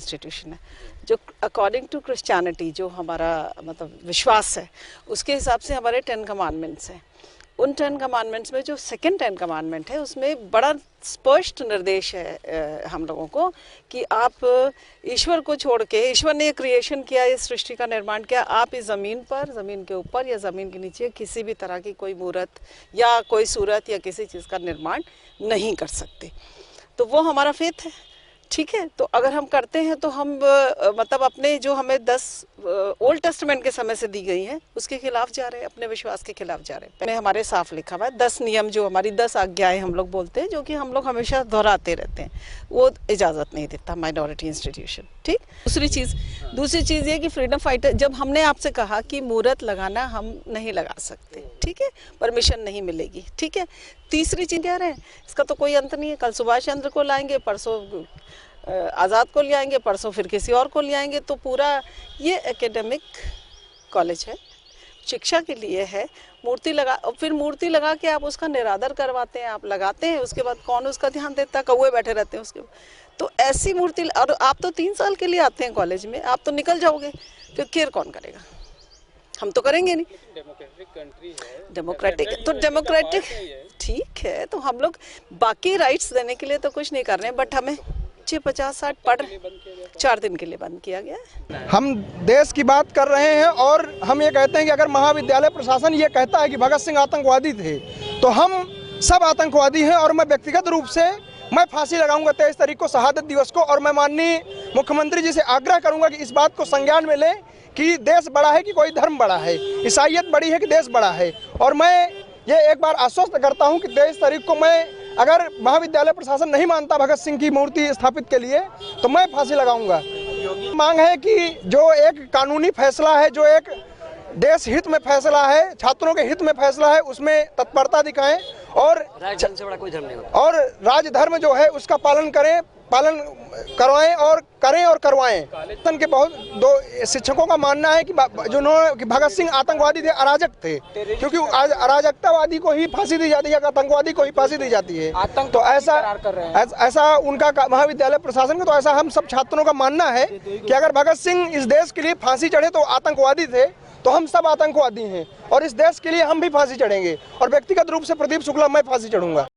Institution है जो according to Christianity, जो हमारा मतलब विश्वास है, उसके हिसाब से हमारे 10 कमांडमेंट्स हैं। उन 10 कमांडमेंट्स में जो सेकंड 10 कमांडमेंट है उसमें बड़ा स्पष्ट निर्देश है हम लोगों को कि आप ईश्वर को छोड़ के, ईश्वर ने क्रिएशन किया, इस सृष्टि का निर्माण किया, आप इस ज़मीन पर, ज़मीन के ऊपर या ज़मीन के नीचे किसी भी तरह की कोई मूर्त या कोई सूरत या किसी चीज़ का निर्माण नहीं कर सकते। तो वो हमारा फेथ है, ठीक है। तो अगर हम करते हैं तो हम मतलब अपने जो हमें 10 ओल्ड टेस्टामेंट के समय से दी गई हैं उसके खिलाफ जा रहे हैं, अपने विश्वास के खिलाफ जा रहे हैं। पहले हमारे साफ लिखा हुआ है 10 नियम, जो हमारी 10 आज्ञाएं हम लोग बोलते हैं, जो कि हम लोग हमेशा दोहराते रहते हैं, वो इजाज़त नहीं देता माइनॉरिटी इंस्टीट्यूशन, ठीक। दूसरी चीज़ ये कि फ्रीडम फाइटर, जब हमने आपसे कहा कि मूर्त लगाना हम नहीं लगा सकते, ठीक है, परमिशन नहीं मिलेगी, ठीक है। तीसरी चीज़ कह रहे हैं, इसका तो कोई अंत नहीं है, कल सुभाष चंद्र को लाएंगे, परसों आज़ाद को ले आएंगे, परसों फिर किसी और को ले आएंगे। तो पूरा ये एकेडमिक कॉलेज है, शिक्षा के लिए है। मूर्ति लगा, और फिर मूर्ति लगा के आप उसका निरादर करवाते हैं, आप लगाते हैं, उसके बाद कौन उसका ध्यान देता, कौवे बैठे रहते हैं उसके। तो ऐसी मूर्ति, और आप तो 3 साल के लिए आते हैं कॉलेज में, आप तो निकल जाओगे, फिर केयर कौन करेगा? हम तो करेंगे नहीं। डेमोक्रेटिक कंट्री है, डेमोक्रेटिक, तो डेमोक्रेटिक ठीक है, तो हम लोग बाकी राइट्स देने के लिए तो कुछ नहीं कर रहे हैं, बट हमें 50-60 पढ़ 4 दिन के लिए बंद किया गया है। हम देश की बात कर रहे हैं और हम ये कहते हैं कि अगर महाविद्यालय प्रशासन ये कहता है कि भगत सिंह आतंकवादी थे, तो हम सब आतंकवादी हैं। और मैं व्यक्तिगत रूप से मैं फांसी लगाऊंगा 23 तारीख को, शहादत दिवस को। और मैं माननीय मुख्यमंत्री जी से आग्रह करूंगा कि इस बात को संज्ञान में लें कि देश बड़ा है कि कोई धर्म बड़ा है, ईसाइयत बड़ी है कि देश बड़ा है। और मैं ये एक बार आश्वस्त करता हूं कि 23 तारीख को मैं, अगर महाविद्यालय प्रशासन नहीं मानता भगत सिंह की मूर्ति स्थापित के लिए, तो मैं फांसी लगाऊंगा। मांग है कि जो एक कानूनी फैसला है, जो एक देश हित में फैसला है, छात्रों के हित में फैसला है, उसमें तत्परता दिखाएं और राजधर्म से बड़ा कोई धर्म नहीं होता। और राजधर्म जो है उसका पालन करवाएं और करें और करवाएं। तन के बहुत 2 शिक्षकों का मानना है कि कि भगत सिंह आतंकवादी थे, अराजक थे, क्योंकि अराजकतावादी को ही फांसी दी जाती है, आतंकवादी को ही फांसी दी जाती है। तो ऐसा उनका महाविद्यालय प्रशासन का, तो ऐसा हम सब छात्रों का मानना है कि अगर भगत सिंह इस देश के लिए फांसी चढ़े तो आतंकवादी थे, तो हम सब आतंकवादी हैं और इस देश के लिए हम भी फांसी चढ़ेंगे। और व्यक्तिगत रूप से प्रदीप शुक्ला मैं फांसी चढ़ूंगा।